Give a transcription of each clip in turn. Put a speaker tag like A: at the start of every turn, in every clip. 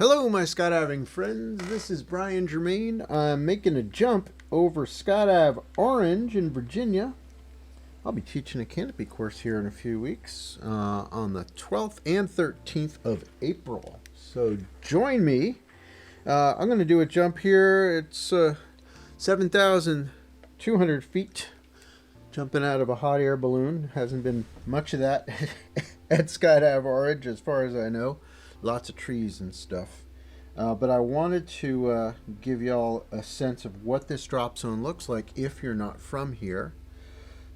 A: Hello, my skydiving friends. This is Brian Germain. I'm making a jump over Skydive Orange in Virginia. I'll be teaching a canopy course here in a few weeks on the 12th and 13th of April. So join me. I'm going to do a jump here. It's 7,200 feet. Jumping out of a hot air balloon. Hasn't been much of that at Skydive Orange as far as I know. Lots of trees and stuff. But I wanted to give y'all a sense of what this drop zone looks like if you're not from here.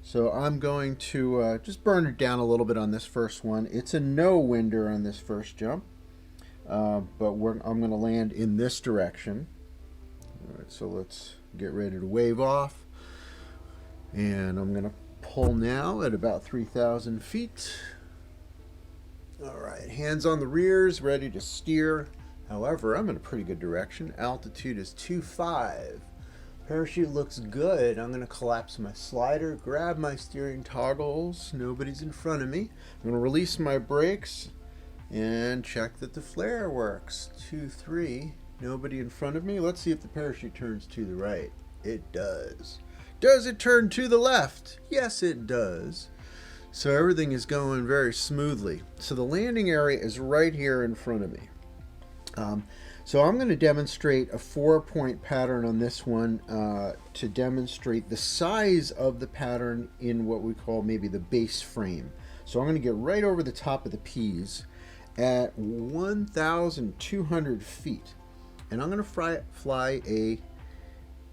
A: So I'm going to just burn it down a little bit on this first one. It's a no-winder on this first jump. But I'm going to land in this direction. All right, so let's get ready to wave off. And I'm going to pull now at about 3,000 feet. All right, hands on the rears, ready to steer. However, I'm in a pretty good direction. Altitude is 2.5. Parachute looks good. I'm going to collapse my slider, grab my steering toggles. Nobody's in front of me. I'm going to release my brakes and check that the flare works. 2, 3. Nobody in front of me. Let's see if the parachute turns to the right. It does. Does it turn to the left? Yes, it does. So everything is going very smoothly. So the landing area is right here in front of me. So I'm going to demonstrate a 4-point pattern on this one to demonstrate the size of the pattern in what we call maybe the base frame. So I'm going to get right over the top of the P's at 1,200 feet. And I'm going to fly a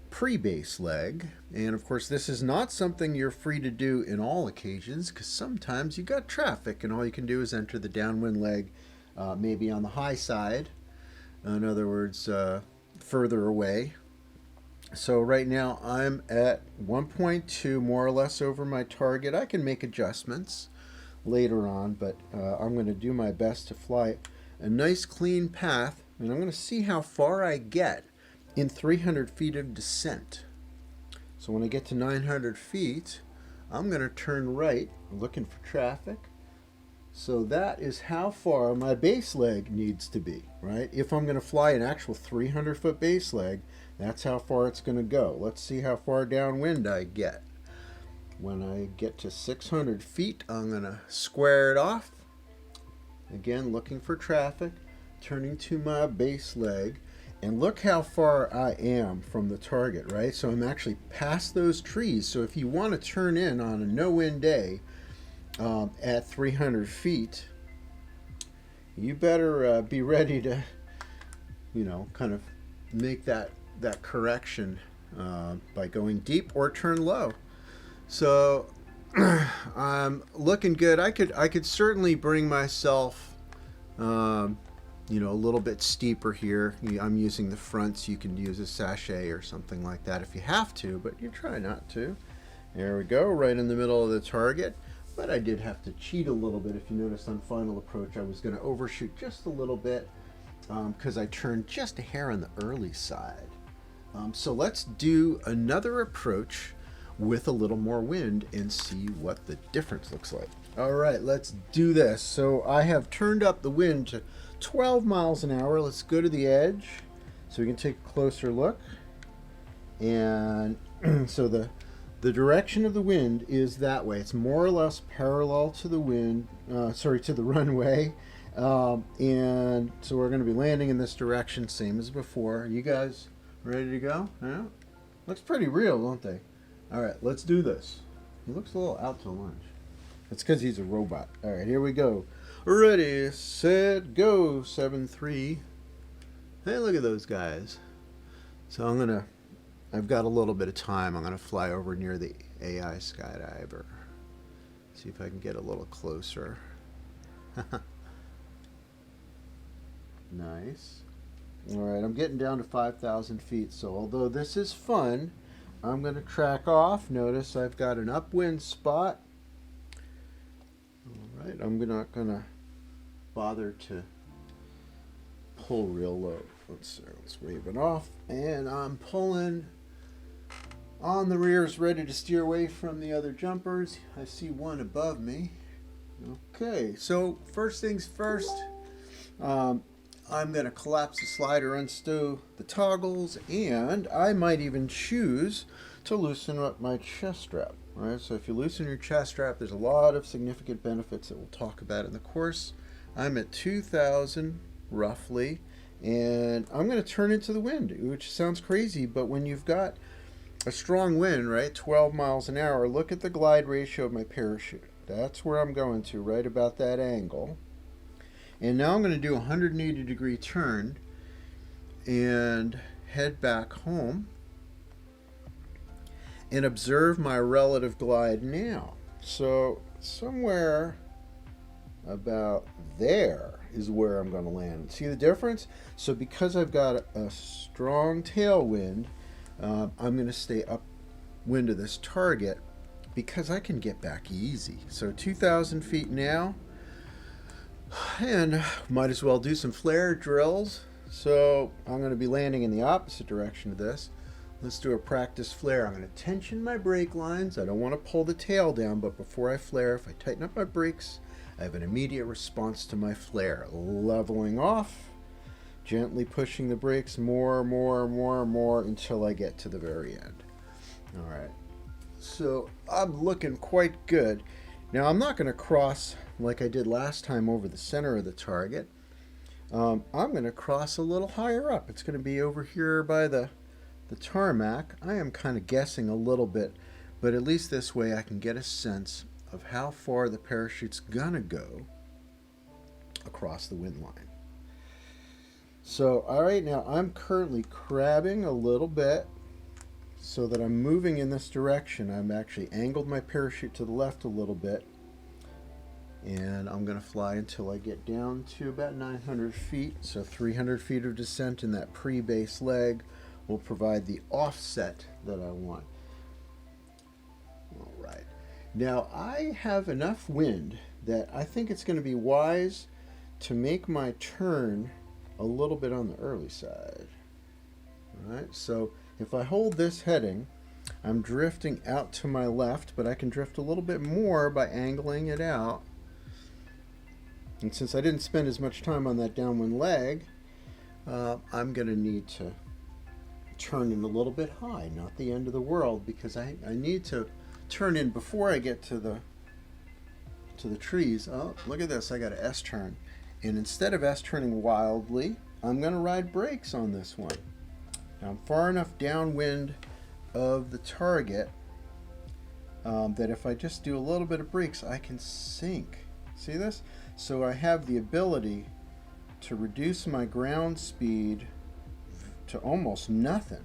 A: pre-base leg. And of course this is not something you're free to do in all occasions, because sometimes you got traffic and all you can do is enter the downwind leg maybe on the high side. In other words, further away. So right now I'm at 1.2, more or less over my target. I can make adjustments later on, but I'm going to do my best to fly a nice clean path, and I'm going to see how far I get in 300 feet of descent. So when I get to 900 feet, I'm going to turn right, looking for traffic. So that is how far my base leg needs to be, right? If I'm going to fly an actual 300-foot base leg, that's how far it's going to go. Let's see how far downwind I get. When I get to 600 feet, I'm going to square it off. Again, looking for traffic, turning to my base leg. And look how far I am from the target, right? So I'm actually past those trees. So if you want to turn in on a no-wind day, at 300 feet, you better be ready to, kind of make that correction by going deep or turn low. So I'm looking good. I could certainly bring myself, a little bit steeper here. I'm using the fronts. You can use a sachet or something like that if you have to, but you try not to. There we go, right in the middle of the target. But I did have to cheat a little bit. If you notice on final approach, I was going to overshoot just a little bit because I turned just a hair on the early side. So let's do another approach with a little more wind and see what the difference looks like. All right, let's do this. So I have turned up the wind to 12 miles an hour. Let's go to the edge so we can take a closer look. And so the direction of the wind is that way. It's more or less parallel to the wind, to the runway. And so we're going to be landing in this direction, same as before. Are you guys ready to go? Yeah? Looks pretty real, don't they? All right, let's do this. He looks a little out to lunch. It's because he's a robot. All right, here we go. Ready, set, go. 7-3. Hey, look at those guys. So I've got a little bit of time. I'm going to fly over near the AI skydiver. See if I can get a little closer. Nice. All right, I'm getting down to 5,000 feet. So although this is fun, I'm going to track off. Notice I've got an upwind spot. All right, I'm not going to bother to pull real low. Let's wave it off. And I'm pulling on the rears, ready to steer away from the other jumpers. I see one above me. Okay, so first things first, I'm going to collapse the slider, unstow the toggles, and I might even choose to loosen up my chest strap. All right, so if you loosen your chest strap, there's a lot of significant benefits that we'll talk about in the course. I'm at 2,000 roughly, and I'm going to turn into the wind, which sounds crazy, but when you've got a strong wind, right, 12 miles an hour, look at the glide ratio of my parachute. That's where I'm going to, right about that angle. And now I'm going to do a 180-degree turn and head back home and observe my relative glide now. So somewhere about there is where I'm going to land. See the difference? So because I've got a strong tailwind, I'm going to stay upwind of this target because I can get back easy. So 2,000 feet now, and might as well do some flare drills. So I'm going to be landing in the opposite direction of this. Let's do a practice flare. I'm going to tension my brake lines. I don't want to pull the tail down, but before I flare, if I tighten up my brakes, I have an immediate response to my flare. Leveling off, gently pushing the brakes more until I get to the very end. All right. So I'm looking quite good. Now I'm not going to cross like I did last time over the center of the target. I'm going to cross a little higher up. It's going to be over here by the tarmac. I am kind of guessing a little bit, but at least this way I can get a sense of how far the parachute's going to go across the wind line. So, all right, now I'm currently crabbing a little bit so that I'm moving in this direction. I'm actually angled my parachute to the left a little bit, and I'm going to fly until I get down to about 900 feet. So 300 feet of descent in that pre-base leg will provide the offset that I want. All right. Now I have enough wind that I think it's going to be wise to make my turn a little bit on the early side. All right. So if I hold this heading, I'm drifting out to my left, but I can drift a little bit more by angling it out. And since I didn't spend as much time on that downwind leg, I'm going to need to turn in a little bit high, not the end of the world, because I need to turn in before I get to the trees. Oh, look at this, I got an S-turn. And instead of S-turning wildly, I'm going to ride brakes on this one. Now I'm far enough downwind of the target that if I just do a little bit of brakes, I can sink. See this? So I have the ability to reduce my ground speed to almost nothing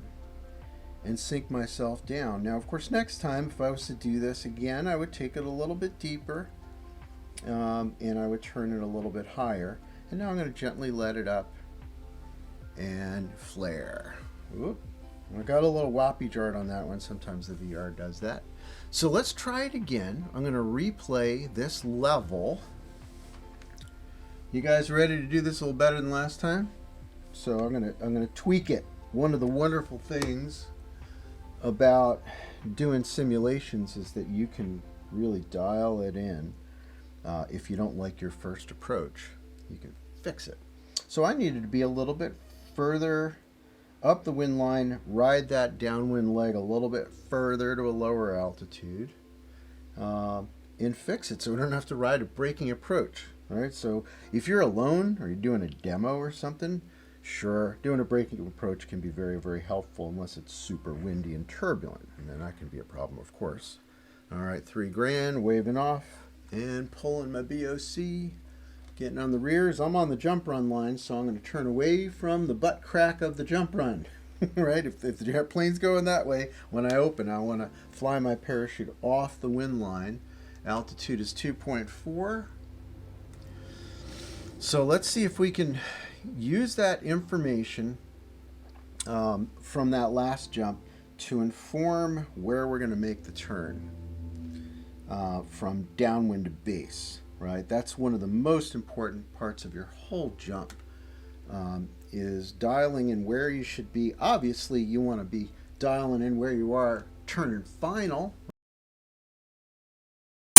A: and sink myself down. Now, of course, next time, if I was to do this again, I would take it a little bit deeper and I would turn it a little bit higher. And now I'm going to gently let it up and flare. Oop. I got a little whoppy jart on that one. Sometimes the VR does that. So let's try it again. I'm going to replay this level. You guys ready to do this a little better than last time? So I'm gonna tweak it. One of the wonderful things about doing simulations is that you can really dial it in. If you don't like your first approach, you can fix it. So I needed to be a little bit further up the wind line, ride that downwind leg a little bit further to a lower altitude, and fix it so we don't have to ride a braking approach. All right, so if you're alone or you're doing a demo or something, sure, doing a braking approach can be very helpful unless it's super windy and turbulent, and then that can be a problem, of course. All right, 3 grand, waving off and pulling my BOC, getting on the rears. I'm on the jump run line, so I'm going to turn away from the butt crack of the jump run. Right, if the airplane's going that way, when I open, I want to fly my parachute off the wind line. Altitude is 2.4. So let's see if we can use that information from that last jump to inform where we're going to make the turn from downwind to base, right? That's one of the most important parts of your whole jump, is dialing in where you should be. Obviously, you want to be dialing in where you are turning final,